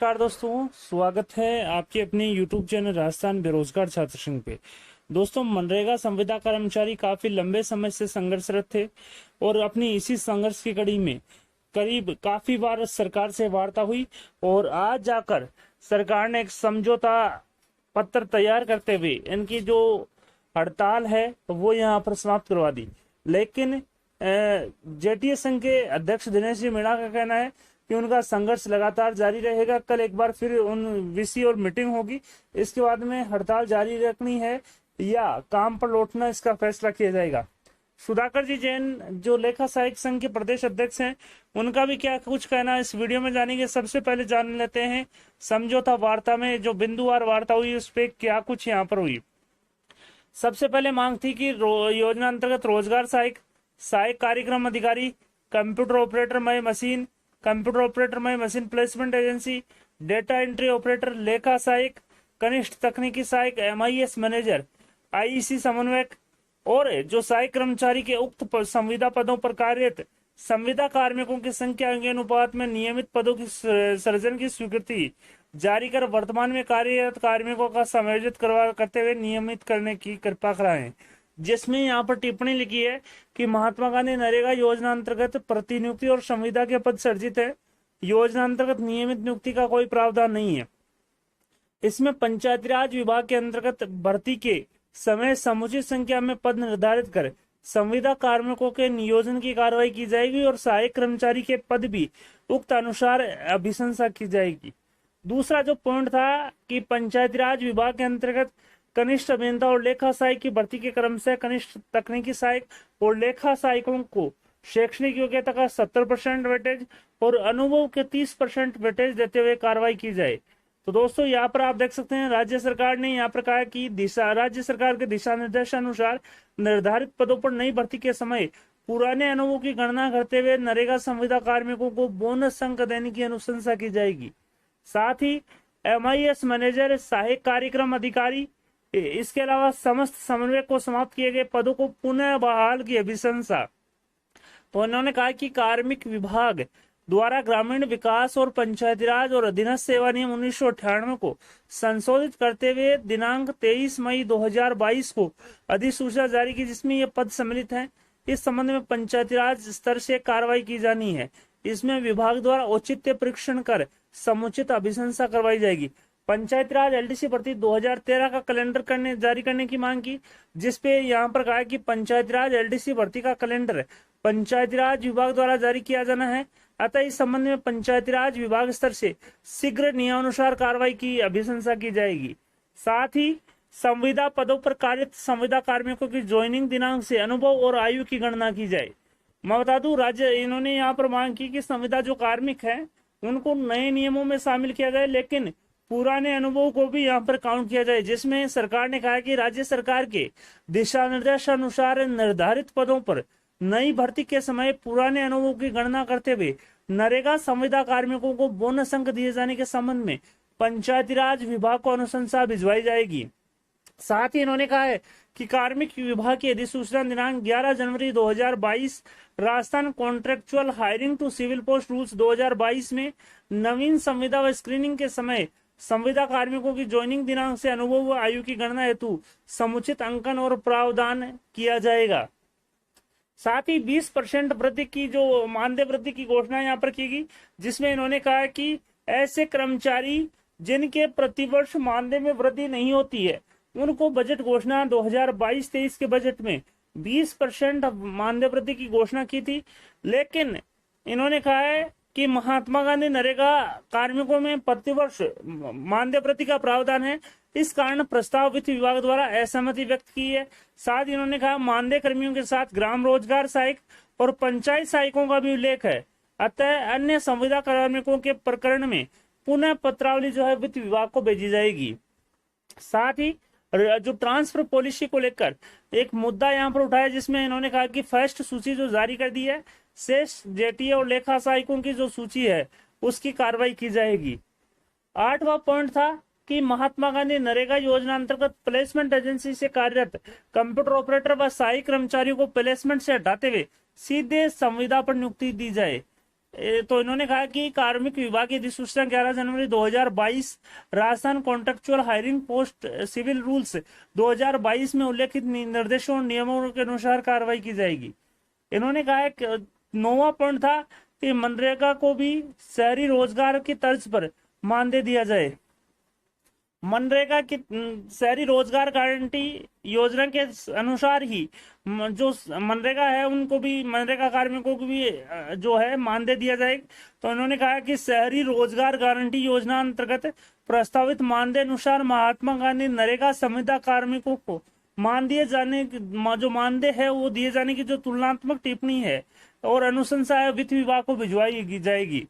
नमस्कार दोस्तों, स्वागत है आपके अपने YouTube चैनल राजस्थान बेरोजगार छात्र संघ पे। दोस्तों, मनरेगा संविदा कर्मचारी काफी लंबे समय से संघर्षरत थे और अपनी इसी संघर्ष की कड़ी में करीब काफी बार सरकार से वार्ता हुई और आज जाकर सरकार ने एक समझौता पत्र तैयार करते हुए इनकी जो हड़ताल है वो यहाँ पर समाप्त करवा दी। लेकिन जेटीए संघ के अध्यक्ष दिनेश जी मीणा का कहना है कि उनका संघर्ष लगातार जारी रहेगा। कल एक बार फिर उन वीसी और मीटिंग होगी, इसके बाद में हड़ताल जारी रखनी है या काम पर लौटना, इसका फैसला किया जाएगा। सुधाकर जी जैन जो लेखा सहायक संघ के प्रदेश अध्यक्ष हैं, उनका भी क्या कुछ कहना है इस वीडियो में जानेंगे। सबसे पहले जान लेते हैं समझौता वार्ता में जो बिंदुवार वार्ता हुई उस पर क्या कुछ यहाँ पर हुई। सबसे पहले मांग थी कि योजना अंतर्गत रोजगार सहायक कार्यक्रम अधिकारी, कंप्यूटर ऑपरेटर मय मशीन, कंप्यूटर ऑपरेटर में machine placement agency, data entry operator, लेखा सहायक, कनिष्ठ तकनीकी सहायक, एमआईएस मैनेजर, आईईसी समन्वयक और जो सहायक कर्मचारी के उक्त संविदा पदों पर कार्यरत संविदा कार्मिकों की संख्या के अनुपात में नियमित पदों की सृजन की स्वीकृति जारी कर वर्तमान में कार्यरत कार्मिकों का समायोजित करते हुए नियमित करने की कृपा कराएं। जिसमें यहाँ पर टिप्पणी लिखी है कि महात्मा गांधी नरेगा योजना अंतर्गत प्रतिनियुक्ति और संविदा के पद सर्जित है। योजना अंतर्गत नियमित नियुक्ति का कोई प्रावधान नहीं है। इसमें पंचायती राज विभाग के अंतर्गत भर्ती के समय समुचित संख्या में पद निर्धारित कर संविदा कार्मिकों के नियोजन की कार्रवाई की जाएगी और सहायक कर्मचारी के पद भी उक्त अनुसार अभिशंसा की जाएगी। दूसरा जो पॉइंट था कि पंचायती राज विभाग के अंतर्गत कनिष्ठ अभियंता और लेखा सहायक की भर्ती के क्रम से कनिष्ठ तकनीकी सहायक और लेखा सहायकों को शैक्षणिक योग्यता का 70% वेटेज और अनुभव के 30% वेटेज देते हुए कार्रवाई की जाए। तो दोस्तों, यहाँ पर आप देख सकते हैं राज्य सरकार ने यहाँ पर कहा कि राज्य सरकार के दिशा निर्देशानुसार निर्धारित पदों पर नई भर्ती के समय पुराने अनुभव की गणना करते हुए नरेगा संविदा कार्मिकों को बोनस अंक देने की अनुशंसा की जाएगी। साथ ही एमआईएस मैनेजर, सहायक कार्यक्रम अधिकारी, इसके अलावा समस्त समन्वय को समाप्त किए गए पदों को पुनः बहाल की अभिशंसा। तो उन्होंने कहा कि कार्मिक विभाग द्वारा ग्रामीण विकास और पंचायती राज और अधीनस्थ सेवा नियम 1998 को संशोधित करते हुए दिनांक 23 मई 2022 को अधिसूचना जारी की, जिसमें ये पद सम्मिलित हैं। इस संबंध में पंचायती राज स्तर से कार्रवाई की जानी है। इसमें विभाग द्वारा औचित्य परीक्षण कर समुचित अभिशंसा करवाई जाएगी। पंचायत राज एलडीसी भर्ती 2013 का कैलेंडर जारी करने की मांग की, जिसपे यहाँ पर कहा कि पंचायत राज एलडीसी भर्ती का कैलेंडर पंचायती राज विभाग द्वारा जारी किया जाना है। अतः इस संबंध में पंचायती राज विभाग स्तर से शीघ्र नियमानुसार कार्रवाई की अभिशंसा की जाएगी। साथ ही संविदा पदों पर कार्यरत संविदा कार्मिकों की ज्वाइनिंग दिनांक से अनुभव और आयु की गणना की जाए। मैं बता दूं, इन्होंने यहाँ पर मांग की कि संविदा जो कार्मिक है उनको नए नियमों में शामिल किया जाए, लेकिन पुराने अनुभव को भी यहाँ पर काउंट किया जाए। जिसमें सरकार ने कहा कि राज्य सरकार के दिशा निर्देशानुसार निर्धारित पदों पर नई भर्ती के समय पुराने अनुभवों की गणना करते हुए नरेगा संविदा कार्मिकों को बोनस अंक दिए जाने के संबंध में पंचायती राज विभाग को अनुशंसा भिजवाई जाएगी। साथ ही इन्होंने कहा है कि कार्मिक विभाग की अधिसूचना दिनांक 11 जनवरी 2022 Rajasthan contractual hiring to civil post rules 2022 में नवीन संविदा व स्क्रीनिंग के समय संविदा कार्मिकों की ज्वाइनिंग दिनांक से अनुभव व आयु की गणना हेतु समुचित अंकन और प्रावधान किया जाएगा। साथ ही 20% वृद्धि की जो मानदेय वृद्धि की घोषणा यहाँ पर की गई, जिसमें इन्होंने कहा कि ऐसे कर्मचारी जिनके प्रतिवर्ष मानदेय में वृद्धि नहीं होती है उनको बजट घोषणा 2022-23 के बजट में 20% मानदेय वृद्धि की घोषणा की थी। लेकिन इन्होंने कहा है कि महात्मा गांधी नरेगा कार्मिकों में प्रतिवर्ष मानदेय वृद्धि का प्रावधान है, इस कारण प्रस्ताव वित्त विभाग द्वारा असहमति व्यक्त की है। साथ ही इन्होंने कहा मानदेय कर्मियों के साथ ग्राम रोजगार सहायक और पंचायत सहायकों का भी उल्लेख है। अतः अन्य संविदा कार्मिकों के प्रकरण में पुनः पत्रावली जो है वित्त विभाग को भेजी जाएगी। साथ ही जो ट्रांसफर पॉलिसी को लेकर एक मुद्दा यहाँ पर उठाया, जिसमें इन्होंने कहा कि फर्स्ट सूची जो जारी कर दी है, शेष जेटीए और लेखा सहायकों की जो सूची है उसकी कार्रवाई की जाएगी। 8वां पॉइंट था कि महात्मा गांधी नरेगा योजना अंतर्गत प्लेसमेंट एजेंसी से कार्यरत कंप्यूटर ऑपरेटर व सहायक कर्मचारियों को प्लेसमेंट से हटाते हुए सीधे संविदा पर नियुक्ति दी जाए। तो इन्होंने कहा कि कार्मिक विभाग की अधिसूचना 11 जनवरी 2022 Rajasthan contractual hiring post civil rules 2022 में उल्लेखित निर्देशों और नियमों के अनुसार कार्रवाई की जाएगी। इन्होंने कहा है कि 9वां पॉइंट था कि मनरेगा को भी शहरी रोजगार की तर्ज पर मानदेय दिया जाए। मनरेगा की शहरी रोजगार गारंटी योजना के अनुसार ही जो मनरेगा है उनको भी, मनरेगा कार्मिकों को भी जो है मानदेय दिया जाएगा। तो उन्होंने कहा कि शहरी रोजगार गारंटी योजना अंतर्गत प्रस्तावित मानदेय अनुसार महात्मा गांधी नरेगा संविदा कार्मिकों को जो मानदेय है वो दिए जाने की जो तुलनात्मक टिप्पणी है और अनुशंसा वित्त विभाग को भिजवाई जाएगी।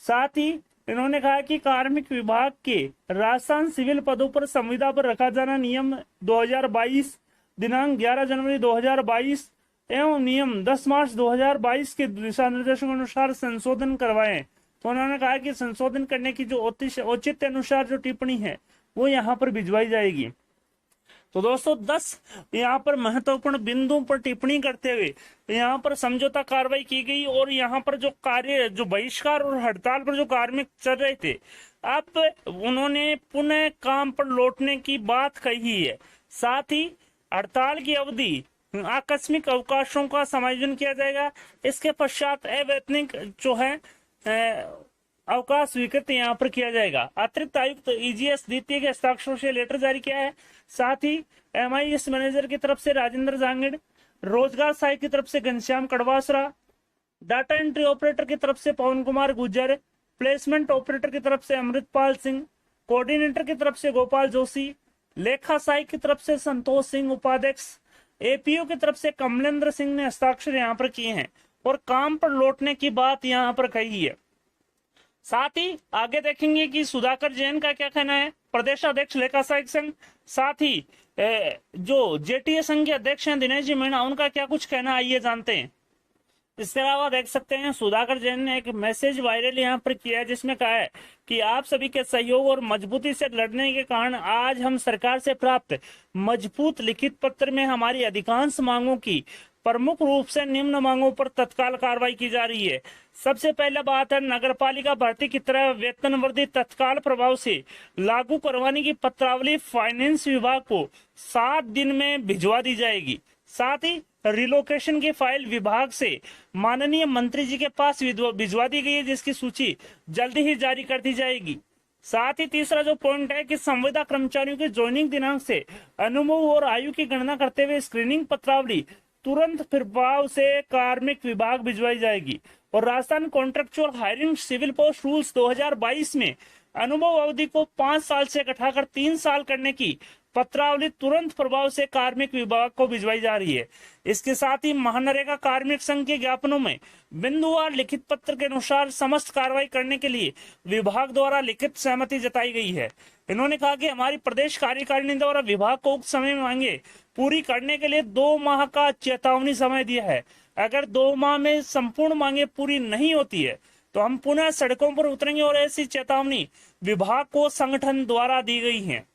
साथ ही इन्होंने कहा कि कार्मिक विभाग के राजस्थान सिविल पदों पर संविदा पर रखा जाना नियम 2022 दिनांक 11 जनवरी 2022 एवं नियम 10 मार्च 2022 के दिशा निर्देशों के अनुसार संशोधन करवाएं। तो उन्होंने कहा कि संशोधन करने की जो औचित्य अनुसार जो टिप्पणी है वो यहाँ पर भिजवाई जाएगी। तो दोस्तों 10 यहाँ पर महत्वपूर्ण बिंदुओं पर टिप्पणी करते हुए यहाँ पर समझौता कार्रवाई की गई और यहाँ पर जो कार्य, जो बहिष्कार और हड़ताल पर जो कार्मिक चल रहे थे, अब उन्होंने पुनः काम पर लौटने की बात कही है। साथ ही हड़ताल की अवधि आकस्मिक अवकाशों का समायोजन किया जाएगा। इसके पश्चात अवैतनिक जो है अवकाश स्वीकृत यहाँ पर किया जाएगा। अतिरिक्त आयुक्त ईजीएस द्वितीय के हस्ताक्षर से लेटर जारी किया है। साथ ही MIS मैनेजर की तरफ से राजेंद्र जांगिड़, रोजगार सहायक की तरफ से Ghanshyam Kadwasara, data entry operator की तरफ से पवन कुमार गुर्जर, प्लेसमेंट ऑपरेटर की तरफ से अमृतपाल सिंह, कोऑर्डिनेटर की तरफ से गोपाल जोशी, लेखा सहायक की तरफ से संतोष सिंह उपाध्यक्ष, APO की तरफ से कमलेंद्र सिंह ने हस्ताक्षर यहाँ पर किए हैं और काम पर लौटने की बात यहाँ पर कही है। साथ ही आगे देखेंगे कि सुधाकर जैन का क्या कहना है, प्रदेश अध्यक्ष लेखा सहायक संघ। साथ ही जो JTA संघ के अध्यक्ष हैं दिनेश जी मीणा, उनका क्या कुछ कहना, आइए जानते हैं। इसके अलावा देख सकते हैं सुधाकर जैन ने एक मैसेज वायरल यहाँ पर किया है जिसमें कहा है कि आप सभी के सहयोग और मजबूती से लड़ने के कारण आज हम सरकार से प्राप्त मजबूत लिखित पत्र में हमारी अधिकांश मांगों की प्रमुख रूप से निम्न मांगों पर तत्काल कार्रवाई की जा रही है। सबसे पहला बात है नगरपालिका भर्ती की तरह वेतन वृद्धि तत्काल प्रभाव से लागू करवाने की पत्रावली फाइनेंस विभाग को 7 दिन में भिजवा दी जाएगी। साथ ही रिलोकेशन की फाइल विभाग से माननीय मंत्री जी के पास भिजवा दी गई है जिसकी सूची जल्दी ही जारी कर दी जाएगी। साथ ही तीसरा जो पॉइंट है कि संविदा कर्मचारियों के ज्वाइनिंग दिनांक से अनुभव और आयु की गणना करते हुए स्क्रीनिंग पत्रावली तुरंत प्रभाव से कार्मिक विभाग भिजवाई जाएगी। और Rajasthan contractual hiring civil post rules 2022 में अनुभव अवधि को 5 साल से घटाकर 3 साल करने की पत्रावली तुरंत प्रभाव से कार्मिक विभाग को भिजवाई जा रही है। इसके साथ ही महानरेगा कार्मिक संघ के ज्ञापनों में बिंदुवार लिखित पत्र के अनुसार समस्त कार्रवाई करने के लिए विभाग द्वारा लिखित सहमति जताई गई है। इन्होंने कहा कि हमारी प्रदेश कार्यकारिणी द्वारा विभाग को उक्त समय में मांगे पूरी करने के लिए 2 माह का चेतावनी समय दिया है। अगर 2 माह में संपूर्ण मांगे पूरी नहीं होती है तो हम पुनः सड़कों पर उतरेंगे और ऐसी चेतावनी विभाग को संगठन द्वारा दी गई है।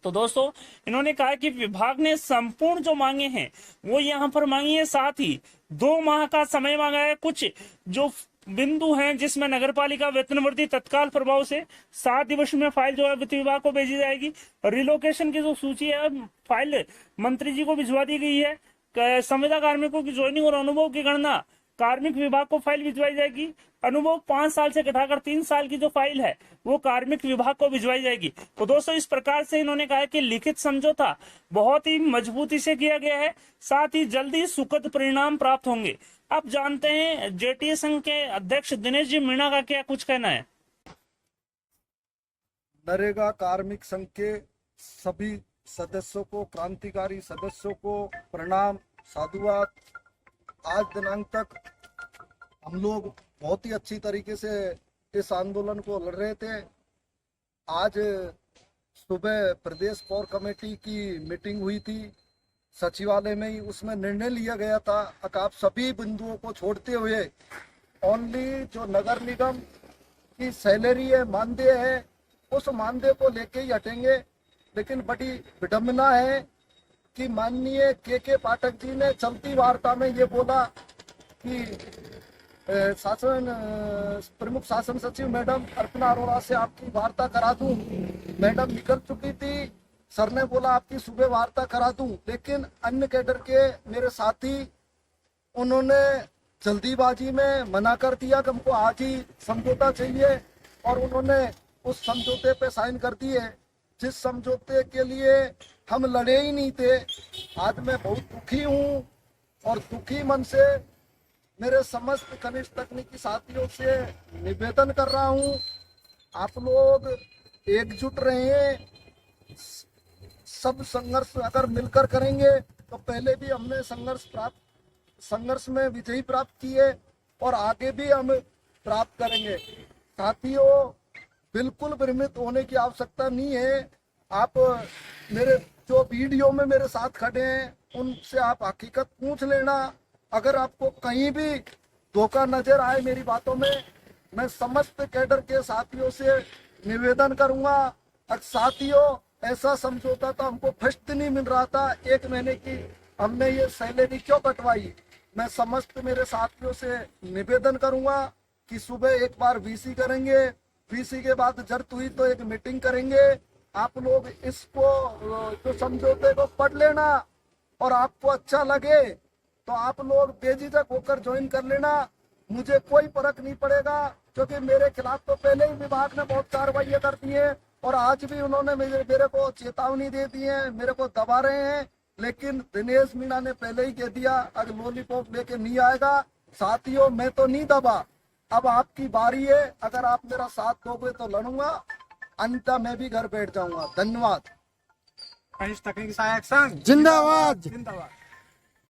तो दोस्तों इन्होंने कहा कि विभाग ने संपूर्ण जो मांगे हैं वो यहाँ पर मांगी है। साथ ही 2 माह का समय मांगा है। कुछ जो बिंदु हैं जिसमें नगरपालिका वेतन वृद्धि तत्काल प्रभाव से 7 दिवस में फाइल जो है वित्त विभाग को भेजी जाएगी। रिलोकेशन की जो सूची है फाइल मंत्री जी को भिजवा दी गई है। संविदा कार्मिकों की ज्वाइनिंग और अनुभव की गणना कार्मिक विभाग को फाइल भिजवाई जाएगी। अनुभव 5 साल से घटाकर 3 साल की जो फाइल है वो कार्मिक विभाग को भिजवाई जाएगी। तो दोस्तों इस प्रकार से इन्होंने कहा कि लिखित समझौता बहुत ही मजबूती से किया गया है। साथ ही जल्दी सुखद परिणाम प्राप्त होंगे। अब जानते हैं JTA संघ के अध्यक्ष दिनेश जी मीणा का क्या कुछ कहना है। नरेगा कार्मिक संघ के सभी सदस्यों को, क्रांतिकारी सदस्यों को प्रणाम, साधुवाद। आज दिनांक तक हम लोग बहुत ही अच्छी तरीके से इस आंदोलन को लड़ रहे थे। आज सुबह प्रदेश कोर कमेटी की मीटिंग हुई थी सचिवालय में ही। उसमें निर्णय लिया गया था कि आप सभी बिंदुओं को छोड़ते हुए ओनली जो नगर निगम की सैलरी है, मानदेय है, उस मानदेय को लेके ही हटेंगे। लेकिन बड़ी विडम्बना है कि माननीय के पाठक जी ने चलती वार्ता में ये बोला कि प्रमुख शासन सचिव मैडम अर्पणा अरोड़ा से आपकी वार्ता करा दूं। मैडम निकल चुकी थी, सर ने बोला आपकी सुबह वार्ता करा दूं, लेकिन अन्य कैडर के मेरे साथी उन्होंने जल्दीबाजी में मना कर दिया कि हमको आज ही समझौता चाहिए, और उन्होंने उस समझौते पे साइन कर दिए जिस समझौते के लिए हम लड़े ही नहीं थे। आज मैं बहुत दुखी हूँ और दुखी मन से मेरे समस्त कनिष्ठ तकनीकी साथियों से निवेदन कर रहा हूँ, आप लोग एकजुट रहें। सब संघर्ष अगर मिलकर करेंगे तो पहले भी हमने संघर्ष में विजयी प्राप्त किए और आगे भी हम प्राप्त करेंगे। साथियों, बिल्कुल भ्रमित होने की आवश्यकता नहीं है। आप मेरे जो वीडियो में मेरे साथ खड़े हैं उनसे आप हकीकत पूछ लेना। अगर आपको कहीं भी धोखा नजर आए मेरी बातों में, मैं समस्त कैडर के साथियों से निवेदन करूंगा। साथियों, ऐसा समझौता तो हमको फर्स्ट नहीं मिल रहा था, 1 महीने की हमने ये सैलरी क्यों कटवाई। मैं समस्त मेरे साथियों से निवेदन करूंगा कि सुबह एक बार वीसी करेंगे, वीसी के बाद जरूरत हुई तो एक मीटिंग करेंगे। आप लोग इसको जो समझौते को पढ़ लेना, और आपको अच्छा लगे तो आप लोग बेझिझक होकर ज्वाइन कर लेना। मुझे कोई फर्क नहीं पड़ेगा, क्योंकि मेरे खिलाफ तो पहले ही विभाग ने बहुत कार्रवाई कर दी है और आज भी उन्होंने मेरे को चेतावनी दे दी है, मेरे को दबा रहे हैं। लेकिन दिनेश मीणा ने पहले ही कह दिया अगर लॉलीपॉप लेके नहीं आएगा। साथियों, मैं तो नहीं दबा, अब आपकी बारी है। अगर आप मेरा साथ दोगे तो लड़ूंगा, अन्यथा मैं भी घर बैठ जाऊंगा। धन्यवाद। कनिष्ठ तकनीकी सहायक संघ जिंदाबाद। जिंदाबाद।